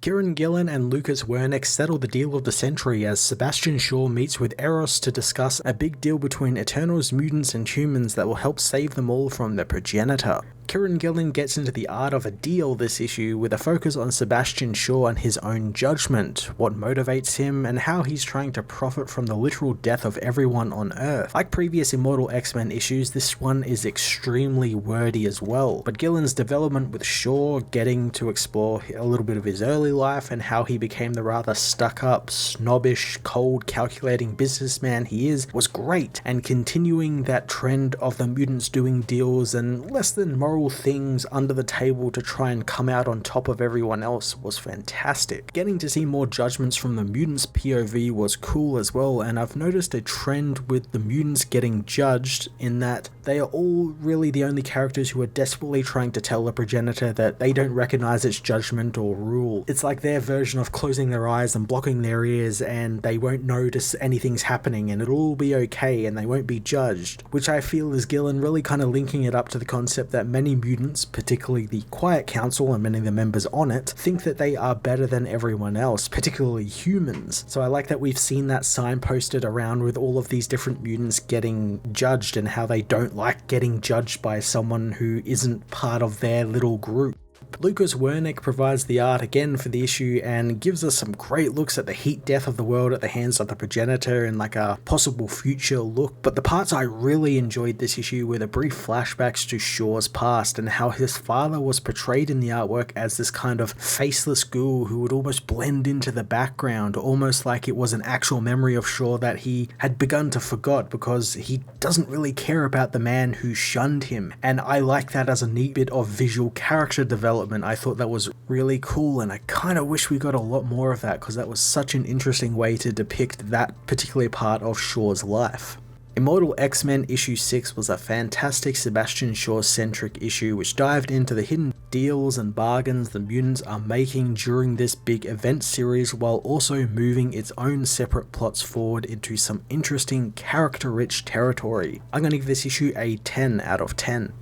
Kieran Gillen and Lucas Wernick settle the deal of the century as Sebastian Shaw meets with Eros to discuss a big deal between Eternals, mutants, and humans that will help save them all from the progenitor. Kieran Gillen gets into the art of a deal this issue with a focus on Sebastian Shaw and his own judgment, what motivates him, and how he's trying to profit from the literal death of everyone on Earth. Like previous Immortal X-Men issues, this one is extremely wordy as well, but Gillen's development with Shaw getting to explore a little bit of his early life and how he became the rather stuck-up, snobbish, cold, calculating businessman he is was great, and continuing that trend of the mutants doing deals and less than moral things under the table to try and come out on top of everyone else was fantastic. Getting to see more judgments from the mutants' POV was cool as well, and I've noticed a trend with the mutants getting judged in that they are all really the only characters who are desperately trying to tell the progenitor that they don't recognize its judgment or rule. It's like their version of closing their eyes and blocking their ears, and they won't notice anything's happening and it'll all be okay and they won't be judged, which I feel is Gillen really kind of linking it up to the concept that many mutants, particularly the Quiet Council and many of the members on it, think that they are better than everyone else, particularly humans. So I like that we've seen that signposted around with all of these different mutants getting judged and how they don't like getting judged by someone who isn't part of their little group. Lucas Wernick provides the art again for the issue and gives us some great looks at the heat death of the world at the hands of the progenitor and like a possible future look, but the parts I really enjoyed this issue were the brief flashbacks to Shaw's past and how his father was portrayed in the artwork as this kind of faceless ghoul who would almost blend into the background, almost like it was an actual memory of Shaw that he had begun to forget because he doesn't really care about the man who shunned him, and I like that as a neat bit of visual character development. I thought that was really cool, and I kind of wish we got a lot more of that because that was such an interesting way to depict that particular part of Shaw's life. Immortal X-Men issue 6 was a fantastic Sebastian Shaw-centric issue which dived into the hidden deals and bargains the mutants are making during this big event series while also moving its own separate plots forward into some interesting character-rich territory. I'm going to give this issue a 10 out of 10.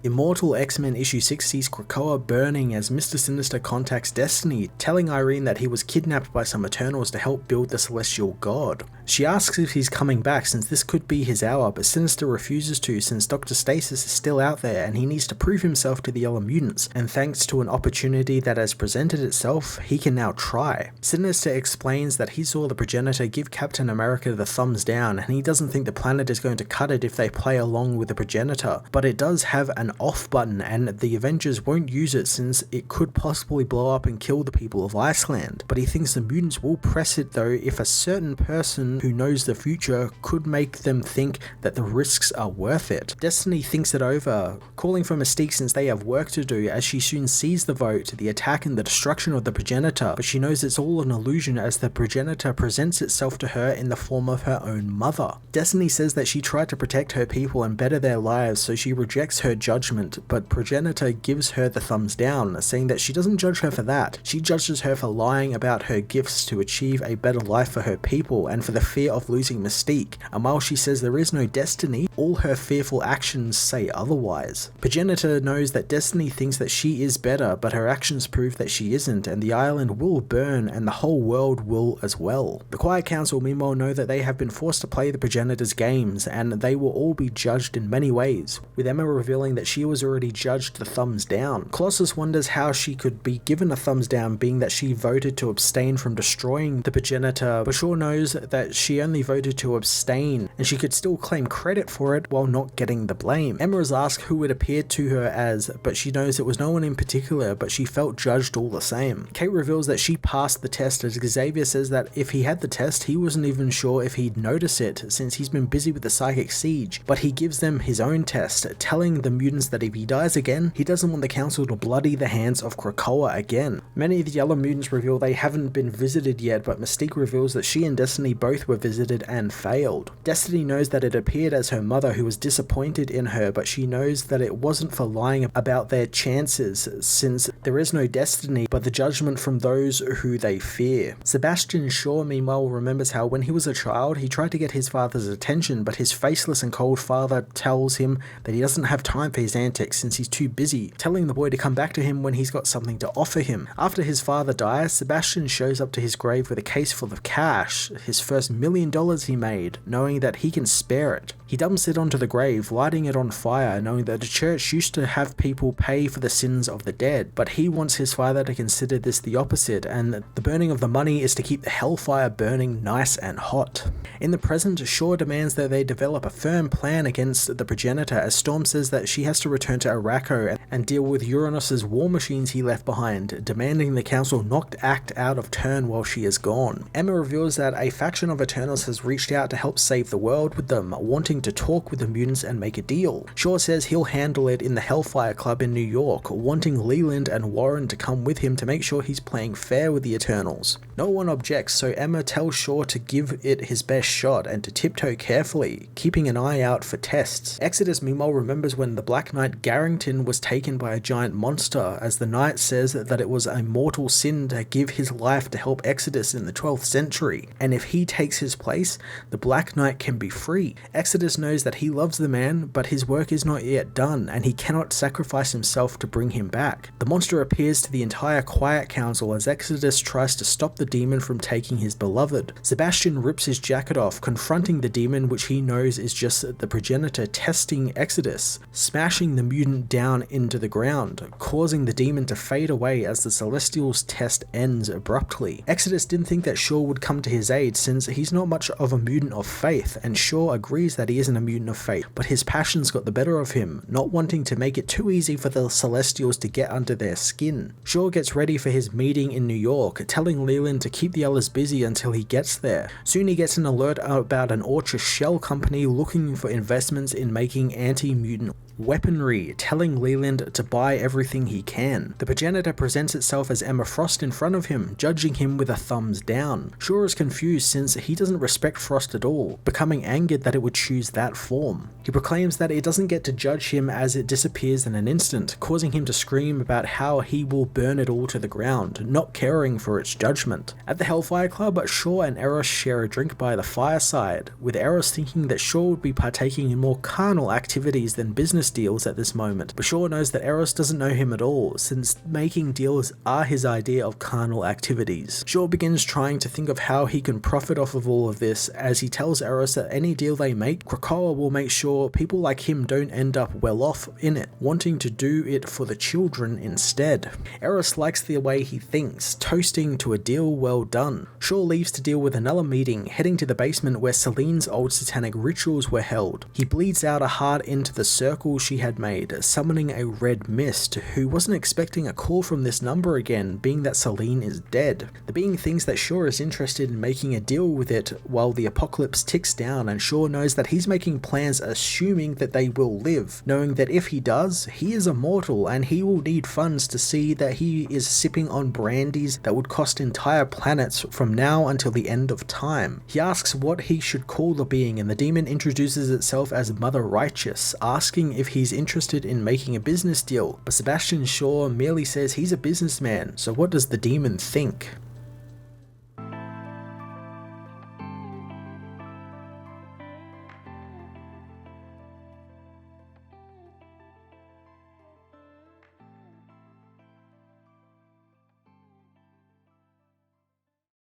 Immortal X-Men issue 6 sees Krakoa burning as Mr. Sinister contacts Destiny, telling Irene that he was kidnapped by some Eternals to help build the Celestial God. She asks if he's coming back since this could be his hour, but Sinister refuses to since Dr. Stasis is still out there and he needs to prove himself to the other mutants, and thanks to an opportunity that has presented itself, he can now try. Sinister explains that he saw the progenitor give Captain America the thumbs down and he doesn't think the planet is going to cut it if they play along with the progenitor, but it does have an off button and the Avengers won't use it since it could possibly blow up and kill the people of Iceland. But he thinks the mutants will press it though if a certain person who knows the future could make them think that the risks are worth it. Destiny thinks it over, calling for Mystique since they have work to do as she soon sees the vote, the attack and the destruction of the progenitor, but she knows it's all an illusion as the progenitor presents itself to her in the form of her own mother. Destiny says that she tried to protect her people and better their lives, so she rejects her judgment, but progenitor gives her the thumbs down, saying that she doesn't judge her for that. She judges her for lying about her gifts to achieve a better life for her people and for the fear of losing Mystique, and while she says there is no destiny, all her fearful actions say otherwise. Progenitor knows that Destiny thinks that she is better, but her actions prove that she isn't, and the island will burn and the whole world will as well. The Quiet Council meanwhile know that they have been forced to play the progenitor's games, and they will all be judged in many ways, with Emma revealing that she was already judged the thumbs down. Colossus wonders how she could be given a thumbs down being that she voted to abstain from destroying the progenitor, but Shaw knows that she only voted to abstain and she could still claim credit for it while not getting the blame. Emma is asked who it appeared to her as, but she knows it was no one in particular, but she felt judged all the same. Kate reveals that she passed the test as Xavier says that if he had the test he wasn't even sure if he'd notice it since he's been busy with the psychic siege, but he gives them his own test, telling the mutants that if he dies again, he doesn't want the council to bloody the hands of Krakoa again. Many of the other mutants reveal they haven't been visited yet, but Mystique reveals that she and Destiny both were visited and failed. Destiny knows that it appeared as her mother who was disappointed in her, but she knows that it wasn't for lying about their chances since there is no destiny but the judgment from those who they fear. Sebastian Shaw meanwhile remembers how when he was a child he tried to get his father's attention, but his faceless and cold father tells him that he doesn't have time for his his antics since he's too busy, telling the boy to come back to him when he's got something to offer him. After his father dies, Sebastian shows up to his grave with a case full of cash, his first $1 million he made, knowing that he can spare it. He dumps it onto the grave, lighting it on fire, knowing that the church used to have people pay for the sins of the dead, but he wants his father to consider this the opposite, and the burning of the money is to keep the hellfire burning nice and hot. In the present, Shaw demands that they develop a firm plan against the progenitor, as Storm says that she has to return to Arakko and deal with Uranus's war machines he left behind, demanding the council knocked Act out of turn while she is gone. Emma reveals that a faction of Eternals has reached out to help save the world with them, wanting to talk with the mutants and make a deal. Shaw says he'll handle it in the Hellfire Club in New York, wanting Leland and Warren to come with him to make sure he's playing fair with the Eternals. No one objects, so Emma tells Shaw to give it his best shot and to tiptoe carefully, keeping an eye out for tests. Exodus meanwhile remembers when the Black Knight Garrington was taken by a giant monster, as the knight says that it was a mortal sin to give his life to help Exodus in the 12th century, and if he takes his place, the Black Knight can be free. Exodus knows that he loves the man, but his work is not yet done, and he cannot sacrifice himself to bring him back. The monster appears to the entire Quiet Council as Exodus tries to stop the demon from taking his beloved. Sebastian rips his jacket off, confronting the demon, which he knows is just the progenitor testing Exodus, smashing the mutant down into the ground, causing the demon to fade away as the Celestial's test ends abruptly. Exodus didn't think that Shaw would come to his aid since he's not much of a mutant of faith, and Shaw agrees that he isn't a mutant of faith, but his passions got the better of him, not wanting to make it too easy for the Celestials to get under their skin. Shaw gets ready for his meeting in New York, telling Leland to keep the others busy until he gets there. Soon he gets an alert about an Orchis shell company looking for investments in making anti-mutant weaponry, telling Leland to buy everything he can. The progenitor presents itself as Emma Frost in front of him, judging him with a thumbs down. Shaw is confused since he doesn't respect Frost at all, becoming angered that it would choose that form. He proclaims that it doesn't get to judge him as it disappears in an instant, causing him to scream about how he will burn it all to the ground, not caring for its judgment. At the Hellfire Club, Shaw and Eros share a drink by the fireside, with Eros thinking that Shaw would be partaking in more carnal activities than business deals at this moment, but Shaw knows that Eros doesn't know him at all, since making deals are his idea of carnal activities. Shaw begins trying to think of how he can profit off of all of this, as he tells Eros that any deal they make, Krakoa will make sure people like him don't end up well off in it, wanting to do it for the children instead. Eros likes the way he thinks, toasting to a deal well done. Shaw leaves to deal with another meeting, heading to the basement where Selene's old satanic rituals were held. He bleeds out a heart into the circle she had made, summoning a red mist, who wasn't expecting a call from this number again, being that Selene is dead. The being thinks that Shaw is interested in making a deal with it while the apocalypse ticks down, and Shaw knows that he's making plans assuming that they will live, knowing that if he does, he is immortal and he will need funds to see that he is sipping on brandies that would cost entire planets from now until the end of time. He asks what he should call the being, and the demon introduces itself as Mother Righteous, asking if he's interested in making a business deal, but Sebastian Shaw merely says he's a businessman, so what does the demon think?